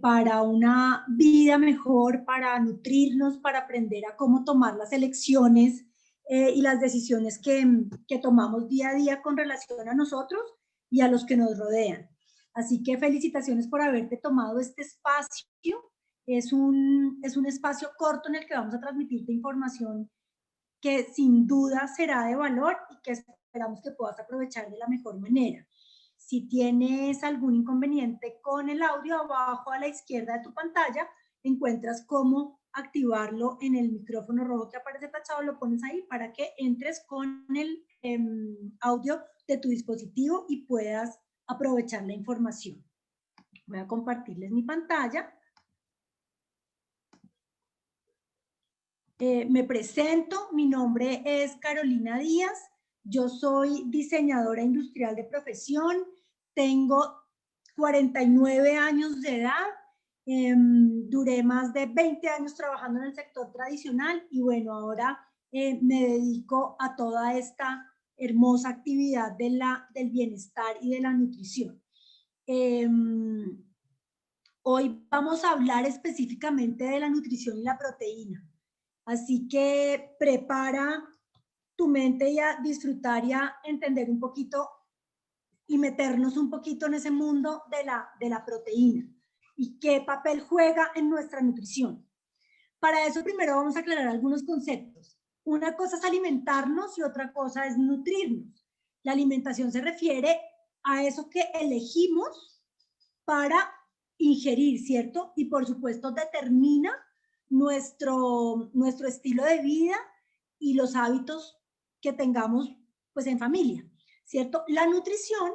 para una vida mejor, para nutrirnos, para aprender a cómo tomar las elecciones y las decisiones que tomamos día a día con relación a nosotros y a los que nos rodean. Así que felicitaciones por haberte tomado este espacio. Es un espacio corto en el que vamos a transmitirte información que sin duda será de valor y que esperamos que puedas aprovechar de la mejor manera. Si tienes algún inconveniente con el audio, abajo a la izquierda de tu pantalla encuentras cómo activarlo en el micrófono rojo que aparece tachado, lo pones ahí para que entres con el audio de tu dispositivo y puedas aprovechar la información. Voy a compartirles mi pantalla. Me presento, mi nombre es Carolina Díaz, yo soy diseñadora industrial de profesión, tengo 49 años de edad, duré más de 20 años trabajando en el sector tradicional y bueno, ahora me dedico a toda esta hermosa actividad del bienestar y de la nutrición. Hoy vamos a hablar específicamente de la nutrición y la proteína. Así que prepara tu mente y a disfrutar y a entender un poquito y meternos un poquito en ese mundo de la proteína y qué papel juega en nuestra nutrición. Para eso primero vamos a aclarar algunos conceptos. Una cosa es alimentarnos y otra cosa es nutrirnos. La alimentación se refiere a eso que elegimos para ingerir, ¿cierto? Y por supuesto determina nuestro estilo de vida y los hábitos que tengamos pues en familia, ¿cierto? La nutrición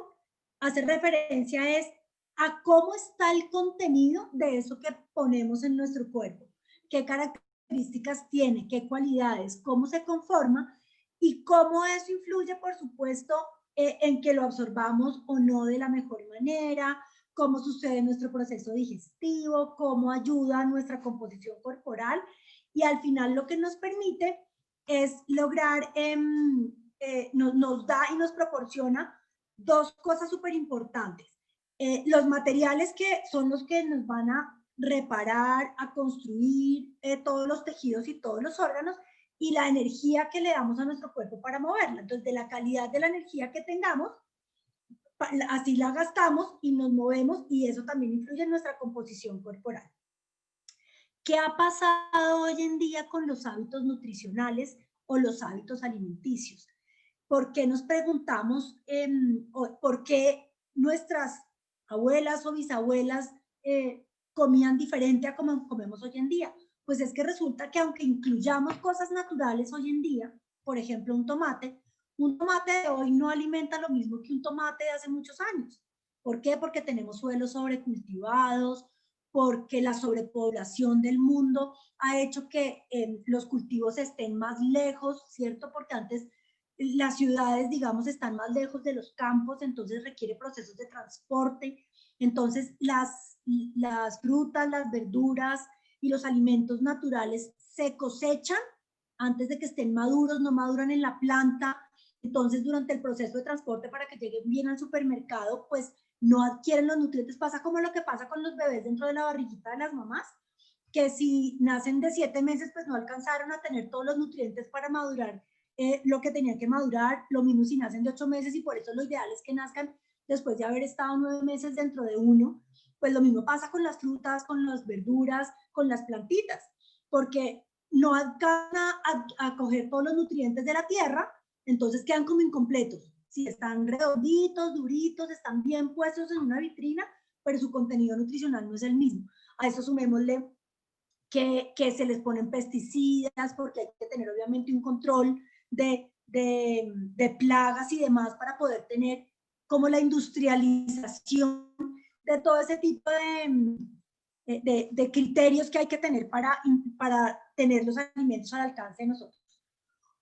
hace referencia es a cómo está el contenido de eso que ponemos en nuestro cuerpo, qué características tiene, qué cualidades, cómo se conforma y cómo eso influye, por supuesto, en que lo absorbamos o no de la mejor manera, cómo sucede nuestro proceso digestivo, cómo ayuda a nuestra composición corporal y al final lo que nos permite es lograr, nos da y nos proporciona dos cosas súper importantes. Los materiales que son los que nos van a reparar, a construir todos los tejidos y todos los órganos y la energía que le damos a nuestro cuerpo para moverla. Entonces, de la calidad de la energía que tengamos, así la gastamos y nos movemos y eso también influye en nuestra composición corporal. ¿Qué ha pasado hoy en día con los hábitos nutricionales o los hábitos alimenticios? ¿Por qué nos preguntamos por qué nuestras abuelas o bisabuelas comían diferente a como comemos hoy en día? Pues es que resulta que aunque incluyamos cosas naturales hoy en día, por ejemplo un tomate de hoy no alimenta lo mismo que un tomate de hace muchos años. ¿Por qué? Porque tenemos suelos sobrecultivados, porque la sobrepoblación del mundo ha hecho que los cultivos estén más lejos, ¿cierto? Porque antes las ciudades, digamos, están más lejos de los campos, entonces requiere procesos de transporte. Entonces, las frutas, las verduras y los alimentos naturales se cosechan antes de que estén maduros, no maduran en la planta. Entonces, durante el proceso de transporte para que lleguen bien al supermercado, pues no adquieren los nutrientes. Pasa como lo que pasa con los bebés dentro de la barriguita de las mamás, que si nacen de 7 meses, pues no alcanzaron a tener todos los nutrientes para madurar lo que tenían que madurar, lo mismo si nacen de 8 meses y por eso lo ideal es que nazcan después de haber estado 9 meses dentro de uno, pues lo mismo pasa con las frutas, con las verduras, con las plantitas, porque no alcanzan a coger todos los nutrientes de la tierra, entonces quedan como incompletos. Si están redonditos, duritos, están bien puestos en una vitrina, pero su contenido nutricional no es el mismo. A eso sumémosle que se les ponen pesticidas, porque hay que tener obviamente un control de plagas y demás para poder tener como la industrialización de todo ese tipo de criterios que hay que tener para tener los alimentos al alcance de nosotros.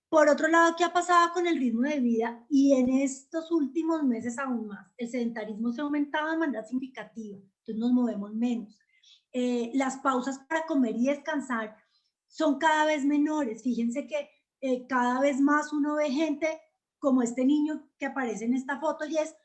Por otro lado, ¿qué ha pasado con el ritmo de vida? Y en estos últimos meses aún más, el sedentarismo se ha aumentado de manera significativa, entonces nos movemos menos. Las pausas para comer y descansar son cada vez menores. Fíjense que cada vez más uno ve gente como este niño que aparece en esta foto y es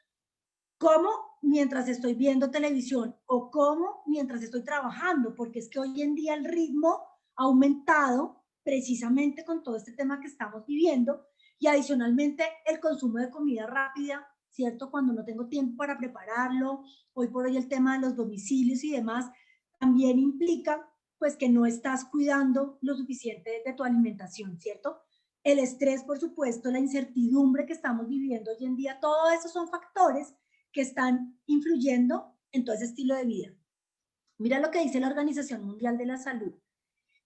como mientras estoy viendo televisión o como mientras estoy trabajando, porque es que hoy en día el ritmo ha aumentado precisamente con todo este tema que estamos viviendo y adicionalmente el consumo de comida rápida, ¿cierto? Cuando no tengo tiempo para prepararlo, hoy por hoy el tema de los domicilios y demás también implica pues que no estás cuidando lo suficiente de tu alimentación, ¿cierto? El estrés, por supuesto, la incertidumbre que estamos viviendo hoy en día, todo eso son factores que están influyendo en todo ese estilo de vida. Mira lo que dice la Organización Mundial de la Salud,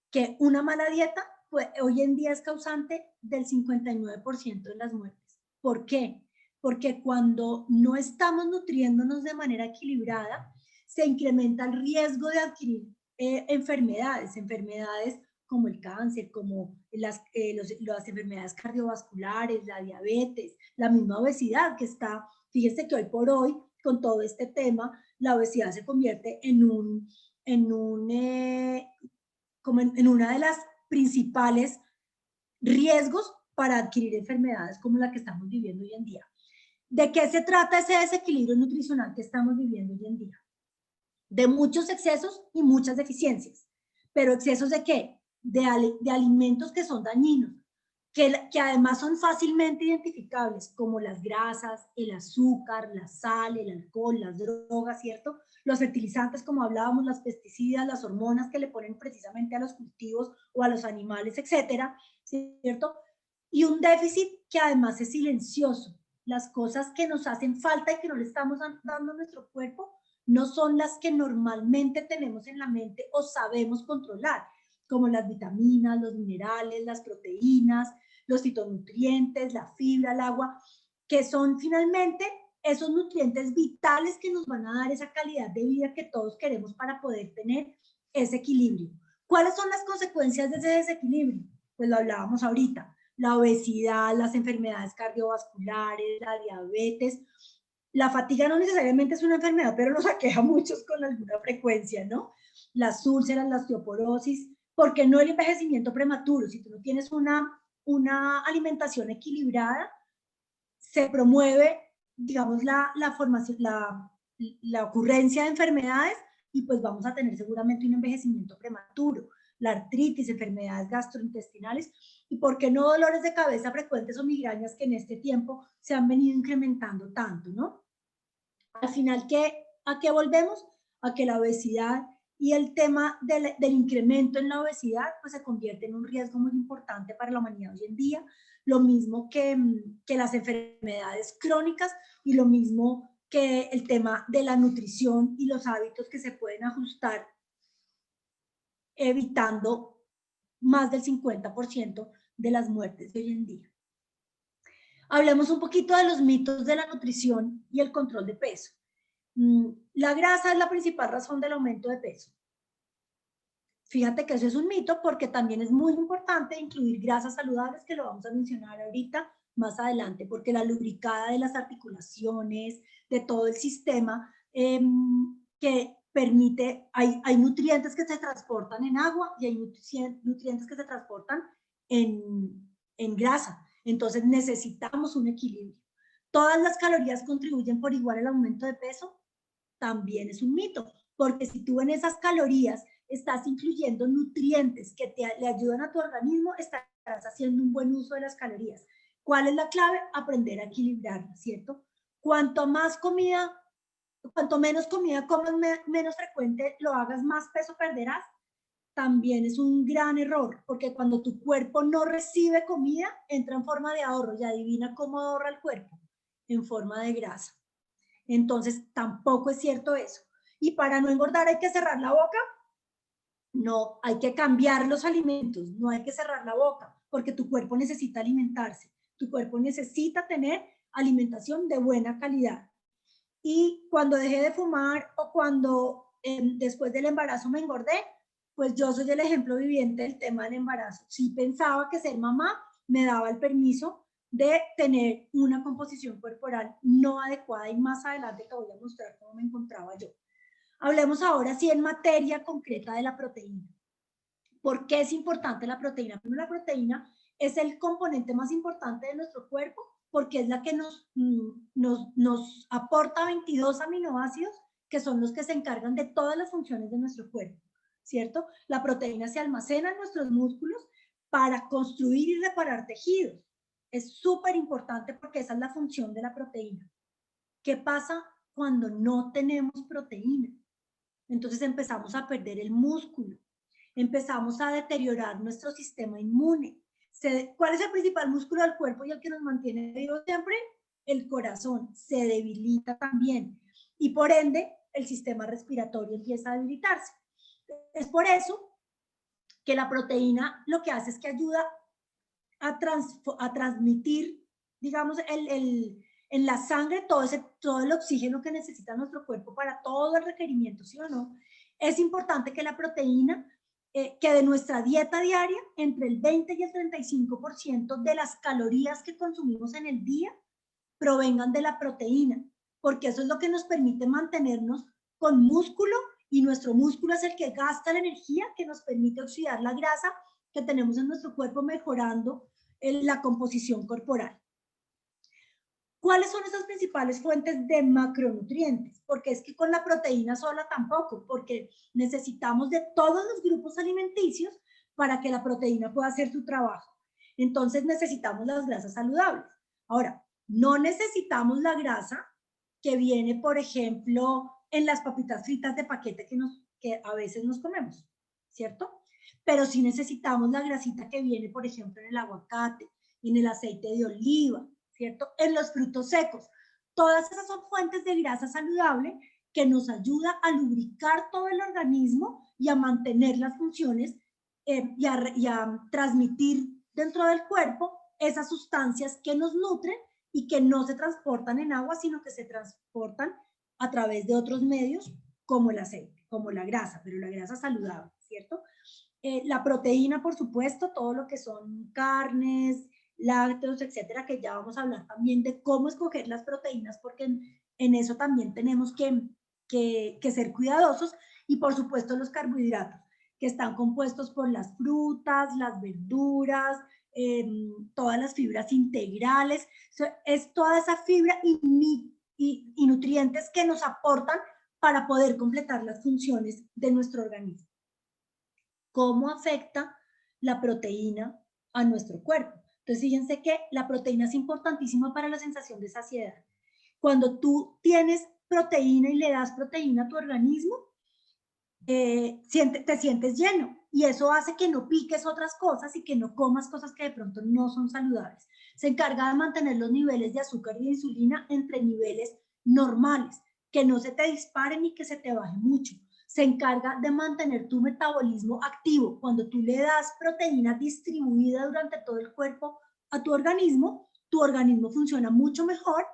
que una mala dieta pues, hoy en día es causante del 59% de las muertes. ¿Por qué? Porque cuando no estamos nutriéndonos de manera equilibrada, se incrementa el riesgo de adquirir enfermedades como el cáncer, como las enfermedades cardiovasculares, la diabetes, la misma obesidad que está, fíjese que hoy por hoy, con todo este tema, la obesidad se convierte como en una de las principales riesgos para adquirir enfermedades como la que estamos viviendo hoy en día. ¿De qué se trata ese desequilibrio nutricional que estamos viviendo hoy en día? De muchos excesos y muchas deficiencias. ¿Pero excesos de qué? De alimentos que son dañinos, que además son fácilmente identificables, como las grasas, el azúcar, la sal, el alcohol, las drogas, ¿cierto? Los fertilizantes, como hablábamos, las pesticidas, las hormonas que le ponen precisamente a los cultivos o a los animales, etcétera, ¿cierto? Y un déficit que además es silencioso. Las cosas que nos hacen falta y que no le estamos dando a nuestro cuerpo no son las que normalmente tenemos en la mente o sabemos controlar, como las vitaminas, los minerales, las proteínas, los fitonutrientes, la fibra, el agua, que son finalmente esos nutrientes vitales que nos van a dar esa calidad de vida que todos queremos para poder tener ese equilibrio. ¿Cuáles son las consecuencias de ese desequilibrio? Pues lo hablábamos ahorita, la obesidad, las enfermedades cardiovasculares, la diabetes. La fatiga no necesariamente es una enfermedad, pero nos aqueja a muchos con alguna frecuencia, ¿no? Las úlceras, la osteoporosis, ¿por qué no el envejecimiento prematuro? Si tú no tienes una alimentación equilibrada, se promueve, digamos, la ocurrencia de enfermedades y pues vamos a tener seguramente un envejecimiento prematuro, la artritis, enfermedades gastrointestinales y por qué no dolores de cabeza frecuentes o migrañas que en este tiempo se han venido incrementando tanto, ¿no? Al final, ¿a qué volvemos? A que la obesidad y el tema del incremento en la obesidad pues se convierte en un riesgo muy importante para la humanidad hoy en día, lo mismo que las enfermedades crónicas y lo mismo que el tema de la nutrición y los hábitos que se pueden ajustar evitando más del 50% de las muertes de hoy en día. Hablemos un poquito de los mitos de la nutrición y el control de peso. La grasa es la principal razón del aumento de peso. Fíjate que eso es un mito porque también es muy importante incluir grasas saludables, que lo vamos a mencionar ahorita más adelante, porque la lubricada de las articulaciones, de todo el sistema que permite, hay nutrientes que se transportan en agua y hay nutrientes que se transportan en grasa. Entonces necesitamos un equilibrio. ¿Todas las calorías contribuyen por igual al aumento de peso? También es un mito, porque si tú en esas calorías estás incluyendo nutrientes que le ayudan a tu organismo, estarás haciendo un buen uso de las calorías. ¿Cuál es la clave? Aprender a equilibrarlas, ¿cierto? Cuanto más comida, cuanto menos comida comas, menos frecuente lo hagas, más peso perderás. También es un gran error, porque cuando tu cuerpo no recibe comida, entra en forma de ahorro. Y adivina cómo ahorra el cuerpo, en forma de grasa. Entonces, tampoco es cierto eso. Y para no engordar hay que cerrar la boca. No, hay que cambiar los alimentos, no hay que cerrar la boca, porque tu cuerpo necesita alimentarse, tu cuerpo necesita tener alimentación de buena calidad. Y cuando dejé de fumar o cuando después del embarazo me engordé, pues yo soy el ejemplo viviente del tema del embarazo. Sí pensaba que ser mamá me daba el permiso de tener una composición corporal no adecuada y más adelante te voy a mostrar cómo me encontraba yo. Hablemos ahora sí en materia concreta de la proteína. ¿Por qué es importante la proteína? Primero, la proteína es el componente más importante de nuestro cuerpo porque es la que nos aporta 22 aminoácidos, que son los que se encargan de todas las funciones de nuestro cuerpo, ¿cierto? La proteína se almacena en nuestros músculos para construir y reparar tejidos. Es súper importante porque esa es la función de la proteína. ¿Qué pasa cuando no tenemos proteína? Entonces empezamos a perder el músculo, empezamos a deteriorar nuestro sistema inmune. ¿Cuál es el principal músculo del cuerpo y el que nos mantiene vivos siempre? El corazón. Se debilita también y por ende el sistema respiratorio empieza a debilitarse. Es por eso que la proteína lo que hace es que ayuda a transmitir, digamos, en la sangre todo el oxígeno que necesita nuestro cuerpo para todo el requerimiento, ¿sí o no? Es importante que la proteína, que de nuestra dieta diaria, entre el 20 y el 35% de las calorías que consumimos en el día provengan de la proteína, porque eso es lo que nos permite mantenernos con músculo, y nuestro músculo es el que gasta la energía que nos permite oxidar la grasa que tenemos en nuestro cuerpo, mejorando la composición corporal. ¿Cuáles son esas principales fuentes de macronutrientes? Porque es que con la proteína sola tampoco, porque necesitamos de todos los grupos alimenticios para que la proteína pueda hacer su trabajo. Entonces necesitamos las grasas saludables. Ahora, no necesitamos la grasa que viene, por ejemplo, en las papitas fritas de paquete que a veces nos comemos, ¿cierto? Pero sí necesitamos la grasita que viene, por ejemplo, en el aguacate, en el aceite de oliva, ¿cierto? En los frutos secos. Todas esas son fuentes de grasa saludable que nos ayuda a lubricar todo el organismo y a mantener las funciones y a transmitir dentro del cuerpo esas sustancias que nos nutren y que no se transportan en agua, sino que se transportan a través de otros medios como el aceite, como la grasa, pero la grasa saludable, ¿cierto? La proteína, por supuesto, todo lo que son carnes, lácteos, etcétera, que ya vamos a hablar también de cómo escoger las proteínas, porque en eso también tenemos que ser cuidadosos. Y por supuesto los carbohidratos, que están compuestos por las frutas, las verduras, todas las fibras integrales. Es toda esa fibra y nutrientes que nos aportan para poder completar las funciones de nuestro organismo. ¿Cómo afecta la proteína a nuestro cuerpo? Entonces, fíjense que la proteína es importantísima para la sensación de saciedad. Cuando tú tienes proteína y le das proteína a tu organismo, te sientes lleno, y eso hace que no piques otras cosas y que no comas cosas que de pronto no son saludables. Se encarga de mantener los niveles de azúcar y de insulina entre niveles normales, que no se te disparen ni que se te baje mucho. Se encarga de mantener tu metabolismo activo. Cuando tú le das proteína distribuida durante todo el cuerpo a tu organismo funciona mucho mejor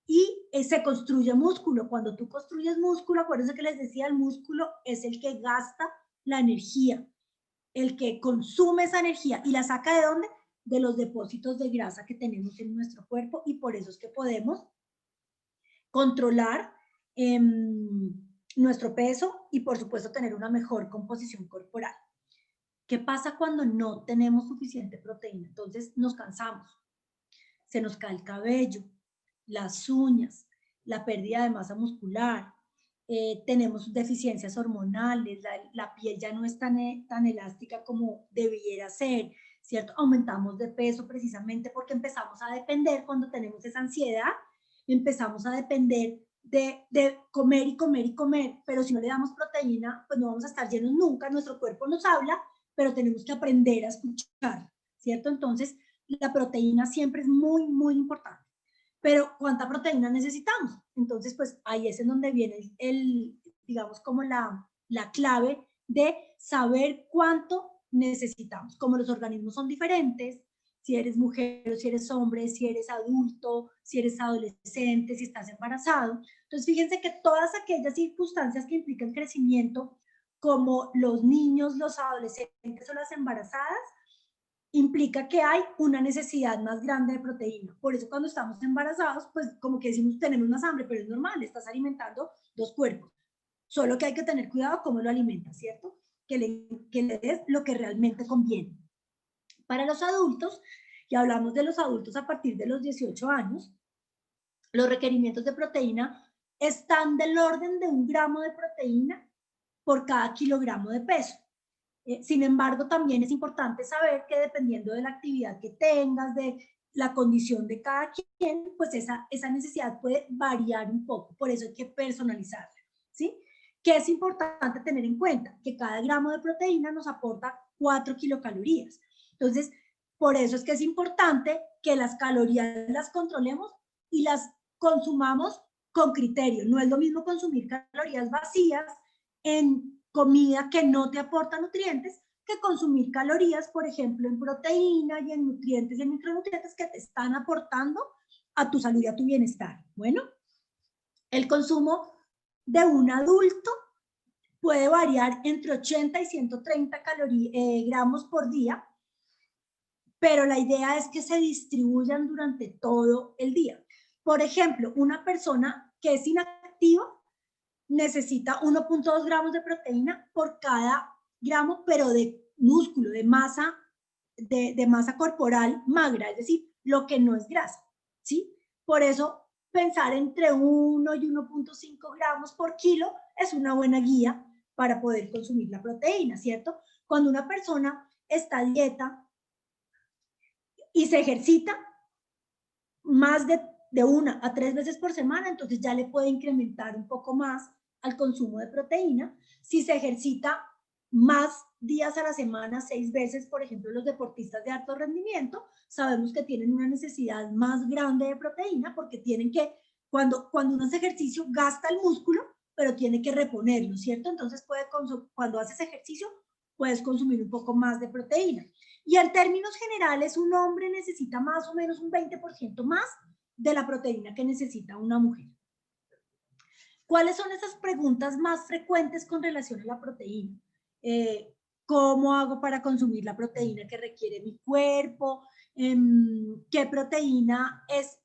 y se construye músculo. Cuando tú construyes músculo, acuérdense que les decía, el músculo es el que gasta la energía, el que consume esa energía y la saca ¿de dónde? De los depósitos de grasa que tenemos en nuestro cuerpo, y por eso es que podemos controlar nuestro peso y por supuesto tener una mejor composición corporal. ¿Qué pasa cuando no tenemos suficiente proteína? Entonces nos cansamos, se nos cae el cabello, las uñas, la pérdida de masa muscular, tenemos deficiencias hormonales, la piel ya no es tan elástica como debiera ser, ¿cierto? Aumentamos de peso precisamente porque empezamos a depender, cuando tenemos esa ansiedad, empezamos a depender de comer y comer y comer, pero si no le damos proteína, pues no vamos a estar llenos nunca. Nuestro cuerpo nos habla, pero tenemos que aprender a escuchar, ¿cierto? Entonces, la proteína siempre es muy, muy importante. Pero ¿cuánta proteína necesitamos? Entonces, pues ahí es en donde viene digamos, como la clave de saber cuánto necesitamos. Como los organismos son diferentes, si eres mujer o si eres hombre, si eres adulto, si eres adolescente, si estás embarazado. Entonces, fíjense que todas aquellas circunstancias que implican crecimiento, como los niños, los adolescentes o las embarazadas, implica que hay una necesidad más grande de proteína. Por eso cuando estamos embarazados, pues como que decimos tenemos más hambre, pero es normal, estás alimentando dos cuerpos. Solo que hay que tener cuidado cómo lo alimentas, ¿cierto? Que le des lo que realmente conviene. Para los adultos, y hablamos de los adultos a partir de los 18 años, los requerimientos de proteína están del orden de 1 gramo de proteína por cada kilogramo de peso. Sin embargo, también es importante saber que dependiendo de la actividad que tengas, de la condición de cada quien, pues esa necesidad puede variar un poco, por eso hay que personalizarla, ¿sí? ¿Qué es importante tener en cuenta? Que cada gramo de proteína nos aporta 4 kilocalorías. Entonces, por eso es que es importante que las calorías las controlemos y las consumamos con criterio. No es lo mismo consumir calorías vacías en comida que no te aporta nutrientes que consumir calorías, por ejemplo, en proteína y en nutrientes y en micronutrientes que te están aportando a tu salud y a tu bienestar. Bueno, el consumo de un adulto puede variar entre 80 y 130 gramos por día, pero la idea es que se distribuyan durante todo el día. Por ejemplo, una persona que es inactiva necesita 1.2 gramos de proteína por cada gramo, pero de músculo, de masa corporal magra, es decir, lo que no es grasa, ¿sí? Por eso, pensar entre 1 y 1.5 gramos por kilo es una buena guía para poder consumir la proteína, ¿cierto? Cuando una persona está a dieta y se ejercita más de 1 a 3 veces por semana, entonces ya le puede incrementar un poco más al consumo de proteína. Si se ejercita más días a la semana, 6 veces, por ejemplo, los deportistas de alto rendimiento, sabemos que tienen una necesidad más grande de proteína porque tienen que, cuando uno hace ejercicio, gasta el músculo, pero tiene que reponerlo, ¿cierto? Entonces, cuando haces ejercicio, puedes consumir un poco más de proteína. Y en términos generales, un hombre necesita más o menos un 20% más de la proteína que necesita una mujer. ¿Cuáles son esas preguntas más frecuentes con relación a la proteína? ¿Cómo hago para consumir la proteína que requiere mi cuerpo? ¿Qué proteína es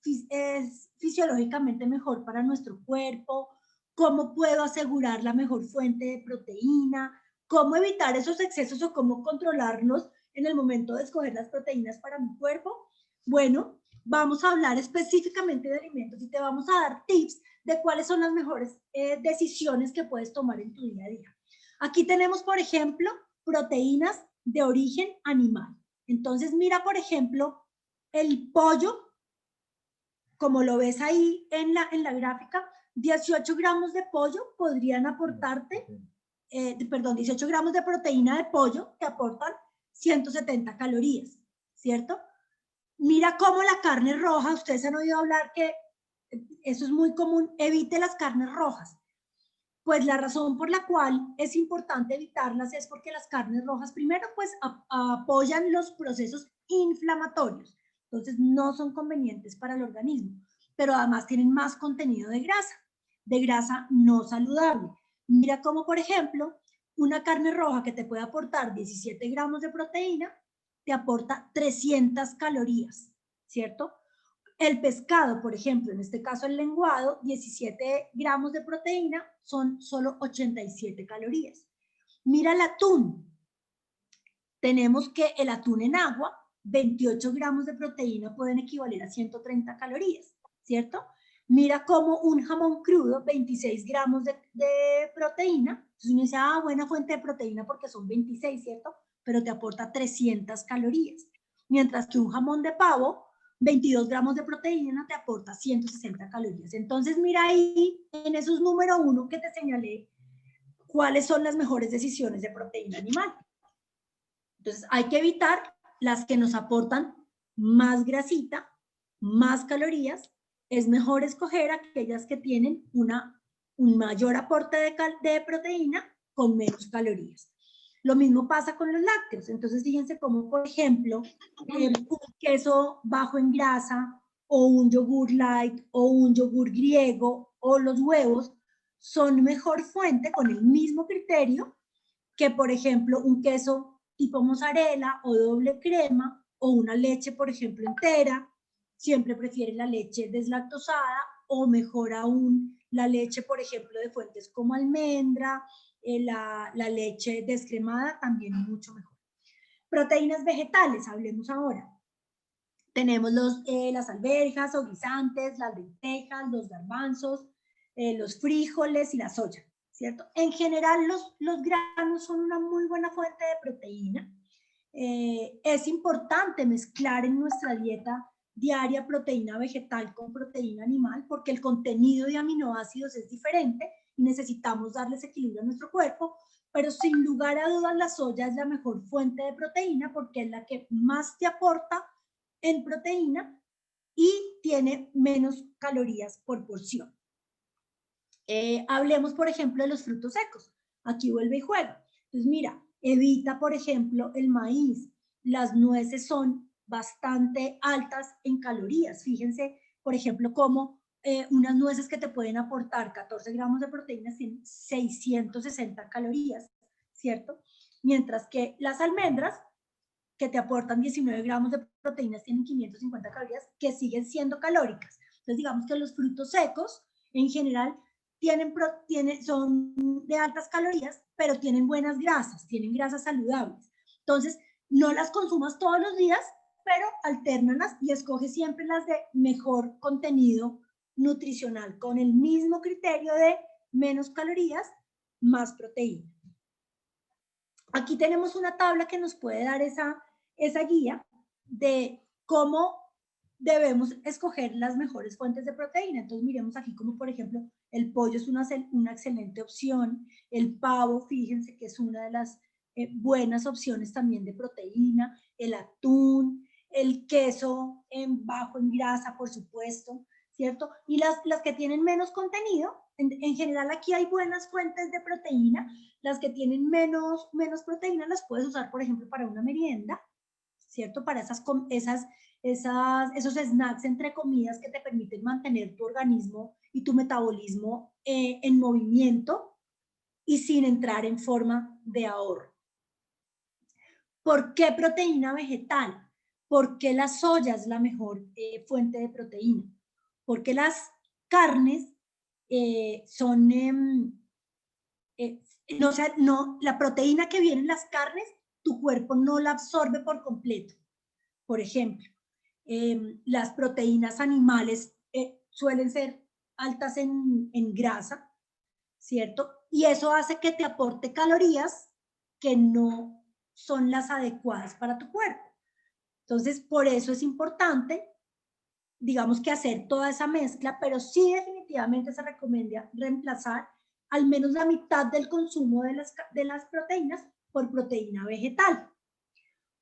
fisiológicamente mejor para nuestro cuerpo? ¿Cómo puedo asegurar la mejor fuente de proteína? ¿Cómo evitar esos excesos o cómo controlarlos en el momento de escoger las proteínas para mi cuerpo? Bueno, vamos a hablar específicamente de alimentos y te vamos a dar tips de cuáles son las mejores decisiones que puedes tomar en tu día a día. Aquí tenemos, por ejemplo, proteínas de origen animal. Entonces, mira, por ejemplo, el pollo, como lo ves ahí en la gráfica, 18 gramos de pollo podrían aportarte, 18 gramos de proteína de pollo te aportan 170 calorías, ¿cierto? Mira cómo la carne roja, ustedes han oído hablar que eso es muy común, evite las carnes rojas. Pues la razón por la cual es importante evitarlas es porque las carnes rojas, primero, pues apoyan los procesos inflamatorios, entonces no son convenientes para el organismo, pero además tienen más contenido de grasa no saludable. Mira cómo, por ejemplo, una carne roja que te puede aportar 17 gramos de proteína, te aporta 300 calorías, ¿cierto? El pescado, por ejemplo, en este caso el lenguado, 17 gramos de proteína son solo 87 calorías. Mira el atún. Tenemos que el atún en agua, 28 gramos de proteína pueden equivaler a 130 calorías, ¿cierto? Mira cómo un jamón crudo, 26 gramos de proteína. Entonces uno dice, buena fuente de proteína porque son 26, ¿cierto? Pero te aporta 300 calorías. Mientras que un jamón de pavo, 22 gramos de proteína te aporta 160 calorías. Entonces, mira ahí, en esos número 1 que te señalé, cuáles son las mejores decisiones de proteína animal. Entonces, hay que evitar las que nos aportan más grasita, más calorías. Es mejor escoger aquellas que tienen un mayor aporte de proteína con menos calorías. Lo mismo pasa con los lácteos. Entonces, fíjense cómo, por ejemplo, un queso bajo en grasa o un yogur light o un yogur griego o los huevos son mejor fuente con el mismo criterio que, por ejemplo, un queso tipo mozzarella o doble crema o una leche, por ejemplo, entera. Siempre prefieren la leche deslactosada o mejor aún la leche, por ejemplo, de fuentes como almendra, la leche descremada también mucho mejor. Proteínas vegetales, hablemos ahora. Tenemos las alberjas o guisantes, las lentejas, los garbanzos, los frijoles y la soya, ¿cierto? En general, los granos son una muy buena fuente de proteína. Es importante mezclar en nuestra dieta diaria proteína vegetal con proteína animal porque el contenido de aminoácidos es diferente y necesitamos darles equilibrio a nuestro cuerpo, pero sin lugar a dudas la soya es la mejor fuente de proteína porque es la que más te aporta en proteína y tiene menos calorías por porción. Hablemos, por ejemplo, de los frutos secos. Aquí vuelve y juega. Entonces, mira, evita, por ejemplo, el maíz. Las nueces son bastante altas en calorías. Fíjense, por ejemplo, cómo unas nueces que te pueden aportar 14 gramos de proteínas tienen 660 calorías, ¿cierto? Mientras que las almendras, que te aportan 19 gramos de proteínas, tienen 550 calorías, que siguen siendo calóricas. Entonces, digamos que los frutos secos, en general, son de altas calorías, pero tienen buenas grasas, tienen grasas saludables. Entonces, no las consumas todos los días, pero altérnalas y escoge siempre las de mejor contenido nutricional, con el mismo criterio de menos calorías, más proteína. Aquí tenemos una tabla que nos puede dar esa guía de cómo debemos escoger las mejores fuentes de proteína. Entonces miremos aquí como por ejemplo el pollo es una excelente opción, el pavo, fíjense que es una de las buenas opciones también de proteína, el atún, el queso bajo en grasa, por supuesto, ¿cierto? Y las que tienen menos contenido, en general aquí hay buenas fuentes de proteína. Las que tienen menos proteína las puedes usar, por ejemplo, para una merienda, ¿cierto? Para esos snacks entre comidas que te permiten mantener tu organismo y tu metabolismo en movimiento y sin entrar en forma de ahorro. ¿Por qué proteína vegetal? ¿Por qué la soya es la mejor fuente de proteína? Porque las carnes son... no, o sea, no, la proteína que viene en las carnes, tu cuerpo no la absorbe por completo. Por ejemplo, las proteínas animales suelen ser altas en grasa, ¿cierto? Y eso hace que te aporte calorías que no son las adecuadas para tu cuerpo. Entonces, por eso es importante, digamos que hacer toda esa mezcla, pero sí definitivamente se recomienda reemplazar al menos la mitad del consumo de las proteínas por proteína vegetal.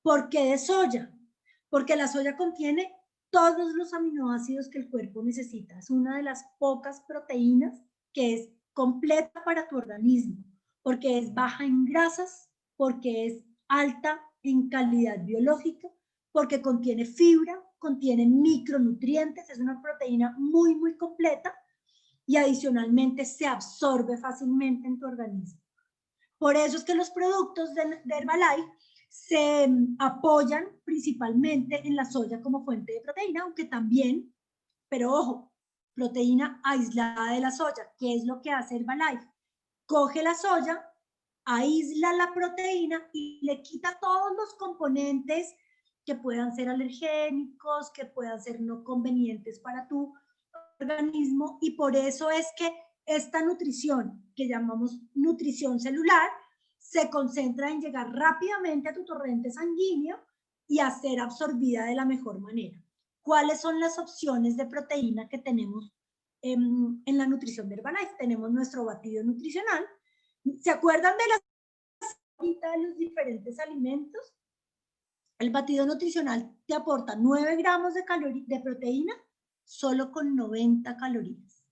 ¿Por qué de soya? Porque la soya contiene todos los aminoácidos que el cuerpo necesita. Es una de las pocas proteínas que es completa para tu organismo, porque es baja en grasas, porque es alta en calidad biológica, porque contiene fibra, contiene micronutrientes, es una proteína muy, muy completa y adicionalmente se absorbe fácilmente en tu organismo. Por eso es que los productos de Herbalife se apoyan principalmente en la soya como fuente de proteína, aunque también, pero ojo, proteína aislada de la soya. ¿Qué es lo que hace Herbalife? Coge la soya, aísla la proteína y le quita todos los componentes que puedan ser alergénicos, que puedan ser no convenientes para tu organismo, y por eso es que esta nutrición que llamamos nutrición celular se concentra en llegar rápidamente a tu torrente sanguíneo y a ser absorbida de la mejor manera. ¿Cuáles son las opciones de proteína que tenemos en la nutrición de Herbalife? Tenemos nuestro batido nutricional. ¿Se acuerdan de los diferentes alimentos? El batido nutricional te aporta 9 gramos de proteína solo con 90 calorías.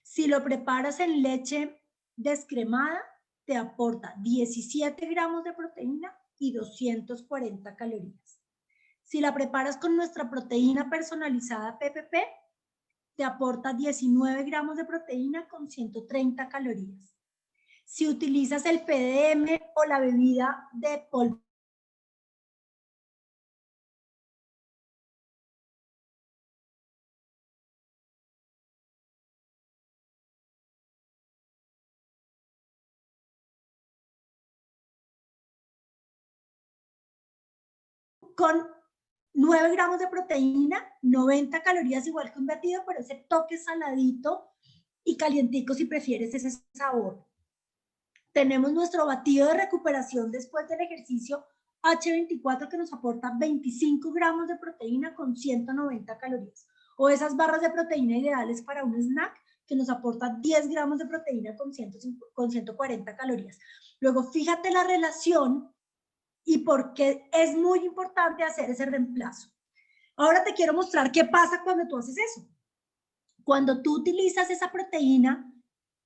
Si lo preparas en leche descremada, te aporta 17 gramos de proteína y 240 calorías. Si la preparas con nuestra proteína personalizada PPP, te aporta 19 gramos de proteína con 130 calorías. Si utilizas el PDM o la bebida de polvo con 9 gramos de proteína, 90 calorías igual que un batido, pero ese toque saladito y calientico si prefieres ese sabor. Tenemos nuestro batido de recuperación después del ejercicio H24 que nos aporta 25 gramos de proteína con 190 calorías. O esas barras de proteína ideales para un snack que nos aporta 10 gramos de proteína con 140 calorías. Luego, fíjate la relación y por qué es muy importante hacer ese reemplazo. Ahora te quiero mostrar qué pasa cuando tú haces eso. Cuando tú utilizas esa proteína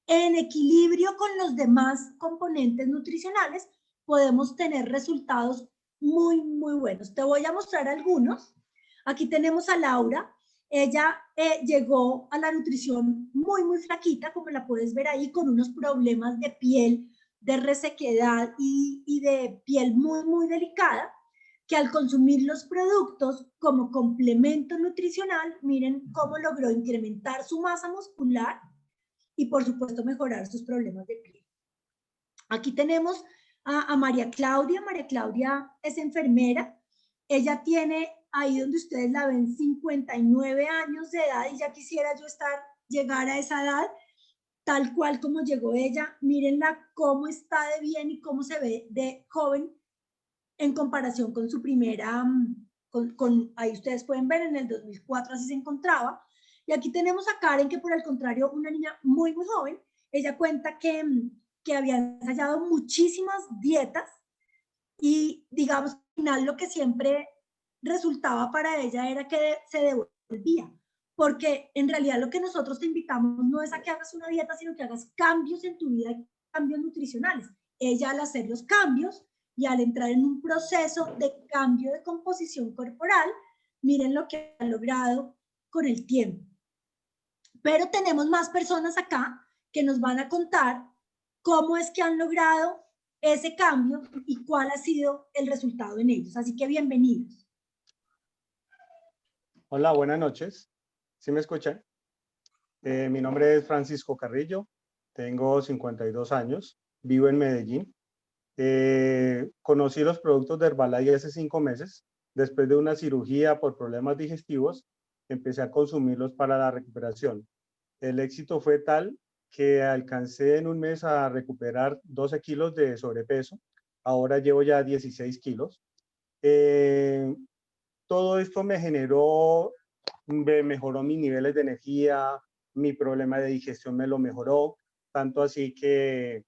en equilibrio con los demás componentes nutricionales, podemos tener resultados muy, muy buenos. Te voy a mostrar algunos. Aquí tenemos a Laura. Ella llegó a la nutrición muy, muy flaquita, como la puedes ver ahí, con unos problemas de piel, de resequedad y de piel muy, muy delicada, que al consumir los productos como complemento nutricional, miren cómo logró incrementar su masa muscular y por supuesto mejorar sus problemas de piel. Aquí tenemos a María Claudia. María Claudia es enfermera. Ella tiene, ahí donde ustedes la ven, 59 años de edad y ya quisiera yo llegar a esa edad, tal cual como llegó ella. Mírenla cómo está de bien y cómo se ve de joven en comparación con su primera, ahí ustedes pueden ver en el 2004 así se encontraba. Y aquí tenemos a Karen, que por el contrario, una niña muy, muy joven. Ella cuenta que había ensayado muchísimas dietas y, digamos, al final lo que siempre resultaba para ella era que se devolvía. Porque en realidad lo que nosotros te invitamos no es a que hagas una dieta, sino que hagas cambios en tu vida, cambios nutricionales. Ella al hacer los cambios y al entrar en un proceso de cambio de composición corporal, miren lo que ha logrado con el tiempo. Pero tenemos más personas acá que nos van a contar cómo es que han logrado ese cambio y cuál ha sido el resultado en ellos. Así que bienvenidos. Hola, buenas noches. ¿Sí me escuchan? Mi nombre es Francisco Carrillo, tengo 52 años, vivo en Medellín. Conocí los productos de Herbalife hace 5 meses. Después de una cirugía por problemas digestivos, empecé a consumirlos para la recuperación. El éxito fue tal que alcancé en un mes a recuperar 12 kilos de sobrepeso. Ahora llevo ya 16 kilos. Todo esto me mejoró mis niveles de energía, mi problema de digestión me lo mejoró, tanto así que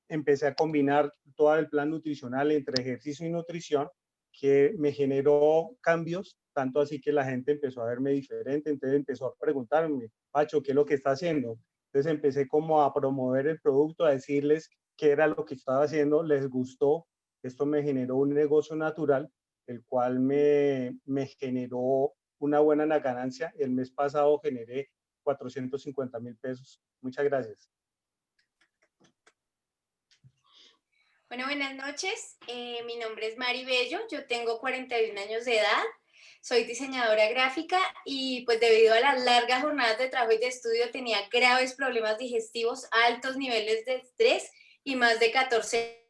empecé a combinar todo el plan nutricional entre ejercicio y nutrición, que me generó cambios, tanto así que la gente empezó a verme diferente, entonces empezó a preguntarme, Pacho, ¿qué es lo que está haciendo? Entonces empecé como a promover el producto, a decirles qué era lo que estaba haciendo, les gustó, esto me generó un negocio natural, el cual me generó una buena ganancia. El mes pasado generé 450,000 pesos. Muchas gracias. Bueno, buenas noches. Mi nombre es Mari Bello, yo tengo 41 años de edad, soy diseñadora gráfica y pues debido a las largas jornadas de trabajo y de estudio tenía graves problemas digestivos, altos niveles de estrés y más de 14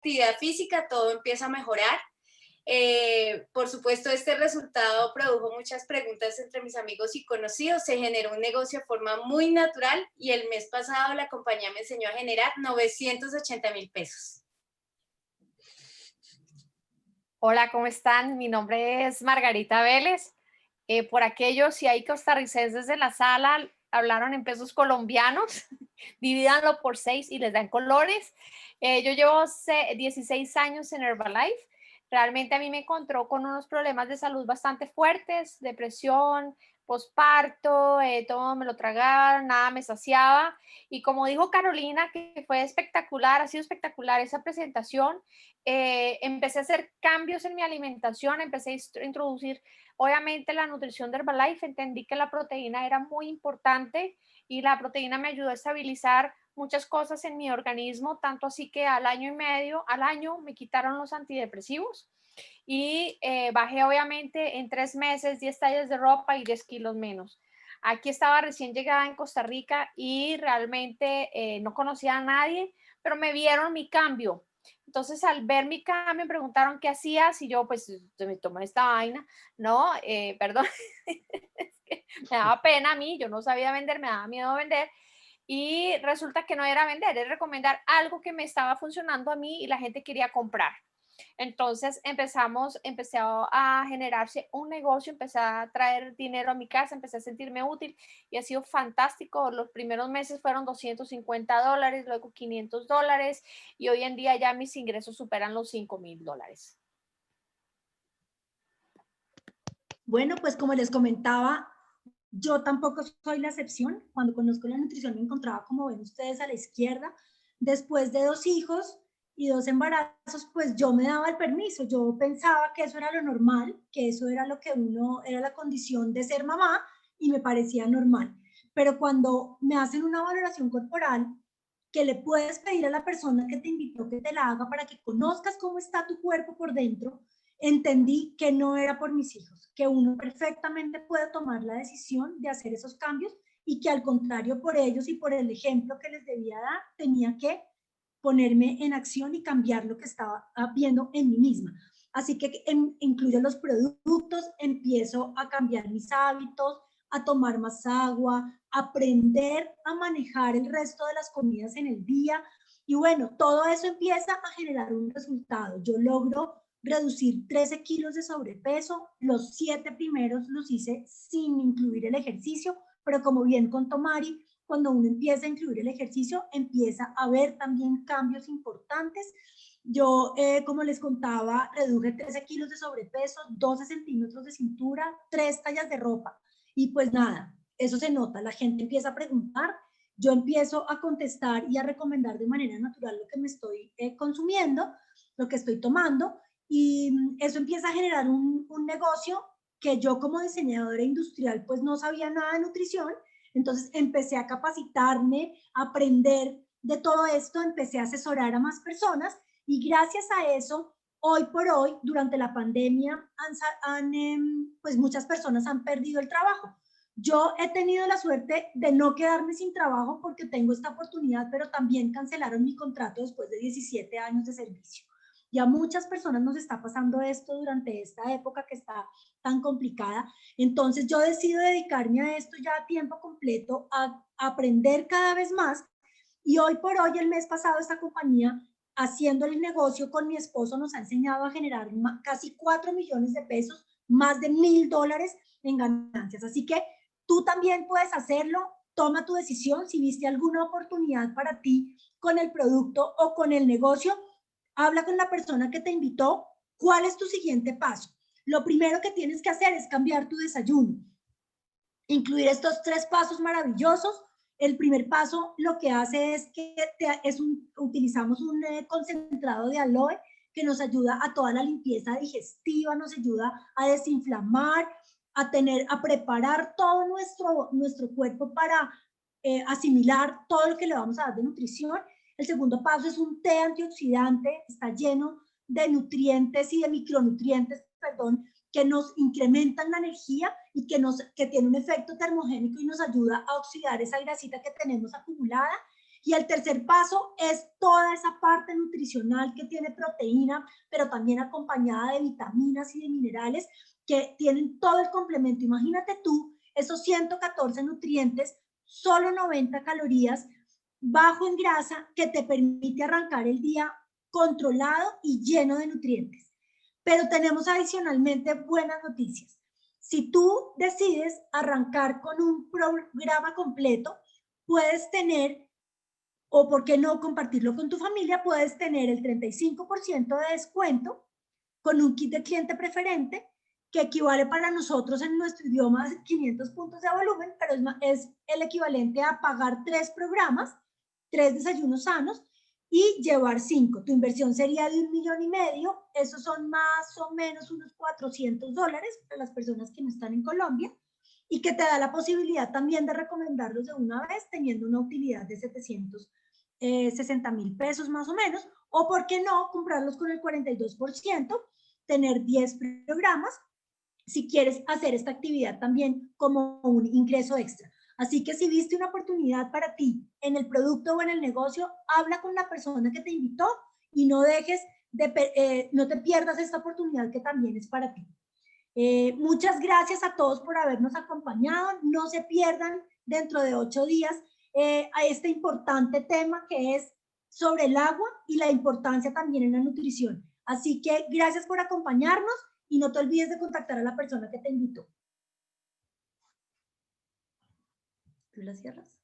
actividad física, todo empieza a mejorar. Por supuesto, este resultado produjo muchas preguntas entre mis amigos y conocidos. Se generó un negocio de forma muy natural y el mes pasado la compañía me enseñó a generar 980,000 pesos. Hola, ¿cómo están? Mi nombre es Margarita Vélez. Por aquellos, si hay costarricenses en la sala, hablaron en pesos colombianos, divídanlo por 6 y les dan colores. Yo llevo 16 años en Herbalife. Realmente a mí me encontró con unos problemas de salud bastante fuertes, depresión, posparto, todo me lo tragaba, nada me saciaba. Y como dijo Carolina, que fue espectacular, ha sido espectacular esa presentación, empecé a hacer cambios en mi alimentación, empecé a introducir obviamente la nutrición de Herbalife, entendí que la proteína era muy importante y la proteína me ayudó a estabilizar muchas cosas en mi organismo, tanto así que al año me quitaron los antidepresivos y bajé obviamente en 3 meses 10 tallas de ropa y 10 kilos menos. Aquí estaba recién llegada en Costa Rica y realmente no conocía a nadie, pero me vieron mi cambio. Entonces, al ver mi cambio, me preguntaron qué hacías y yo, pues, me tomé esta vaina, ¿no? Perdón, es que me daba pena a mí, yo no sabía vender, me daba miedo vender. Y resulta que no era vender, era recomendar algo que me estaba funcionando a mí y la gente quería comprar. Entonces empecé a generarse un negocio, empecé a traer dinero a mi casa, empecé a sentirme útil y ha sido fantástico. Los primeros meses fueron $250, luego $500 y hoy en día ya mis ingresos superan los $5,000. Bueno, pues como les comentaba, yo tampoco soy la excepción. Cuando conozco la nutrición me encontraba, como ven ustedes a la izquierda, después de 2 hijos y 2 embarazos, pues yo me daba el permiso. Yo pensaba que eso era lo normal, que eso era lo que era la condición de ser mamá y me parecía normal. Pero cuando me hacen una valoración corporal, que le puedes pedir a la persona que te invitó que te la haga para que conozcas cómo está tu cuerpo por dentro, entendí que no era por mis hijos, que uno perfectamente puede tomar la decisión de hacer esos cambios y que al contrario por ellos y por el ejemplo que les debía dar, tenía que ponerme en acción y cambiar lo que estaba viendo en mí misma. Así que incluyo los productos, empiezo a cambiar mis hábitos, a tomar más agua, aprender a manejar el resto de las comidas en el día. Y bueno, todo eso empieza a generar un resultado. Yo logro reducir 13 kilos de sobrepeso. Los 7 primeros los hice sin incluir el ejercicio, pero como bien contó Mari, cuando uno empieza a incluir el ejercicio, empieza a ver también cambios importantes. Yo, como les contaba, reduje 13 kilos de sobrepeso, 12 centímetros de cintura, 3 tallas de ropa. Y pues nada, eso se nota, la gente empieza a preguntar, yo empiezo a contestar y a recomendar de manera natural lo que me estoy consumiendo, lo que estoy tomando, y eso empieza a generar un negocio que yo como diseñadora industrial pues no sabía nada de nutrición. Entonces empecé a capacitarme, a aprender de todo esto, empecé a asesorar a más personas y gracias a eso, hoy por hoy, durante la pandemia, pues muchas personas han perdido el trabajo. Yo he tenido la suerte de no quedarme sin trabajo porque tengo esta oportunidad, pero también cancelaron mi contrato después de 17 años de servicio. Y a muchas personas nos está pasando esto durante esta época que está tan complicada. Entonces yo decido dedicarme a esto ya a tiempo completo, a aprender cada vez más. Y hoy por hoy, el mes pasado, esta compañía, haciendo el negocio con mi esposo, nos ha enseñado a generar casi 4 millones de pesos, más de $1,000 en ganancias. Así que tú también puedes hacerlo. Toma tu decisión. Si viste alguna oportunidad para ti con el producto o con el negocio, habla con la persona que te invitó. ¿Cuál es tu siguiente paso? Lo primero que tienes que hacer es cambiar tu desayuno. Incluir estos 3 pasos maravillosos. El primer paso lo que hace es que utilizamos un concentrado de aloe que nos ayuda a toda la limpieza digestiva, nos ayuda a desinflamar, a preparar todo nuestro cuerpo para asimilar todo lo que le vamos a dar de nutrición. El segundo paso es un té antioxidante, está lleno de nutrientes y de micronutrientes, que nos incrementan la energía y que tiene un efecto termogénico y nos ayuda a oxidar esa grasita que tenemos acumulada. Y el tercer paso es toda esa parte nutricional que tiene proteína, pero también acompañada de vitaminas y de minerales que tienen todo el complemento. Imagínate tú, esos 114 nutrientes, solo 90 calorías, bajo en grasa, que te permite arrancar el día controlado y lleno de nutrientes. Pero tenemos adicionalmente buenas noticias. Si tú decides arrancar con un programa completo, puedes tener, o por qué no compartirlo con tu familia, puedes tener el 35% de descuento con un kit de cliente preferente, que equivale para nosotros en nuestro idioma a 500 puntos de volumen, pero es el equivalente a pagar 3 programas, 3 desayunos sanos, y llevar 5. Tu inversión sería de $1,5 millones. Esos son más o menos unos $400 para las personas que no están en Colombia. y que te da la posibilidad también de recomendarlos de una vez teniendo una utilidad de 760.000 pesos más o menos, o por qué no comprarlos con el 42%, tener 10 programas si quieres hacer esta actividad también como un ingreso extra. Así que si viste una oportunidad para ti en el producto o en el negocio, habla con la persona que te invitó y no no te pierdas esta oportunidad que también es para ti. Muchas gracias a todos por habernos acompañado. No se pierdan dentro de 8 días a este importante tema que es sobre el agua y la importancia también en la nutrición. Así que gracias por acompañarnos y no te olvides de contactar a la persona que te invitó. ¿Tú la cierras?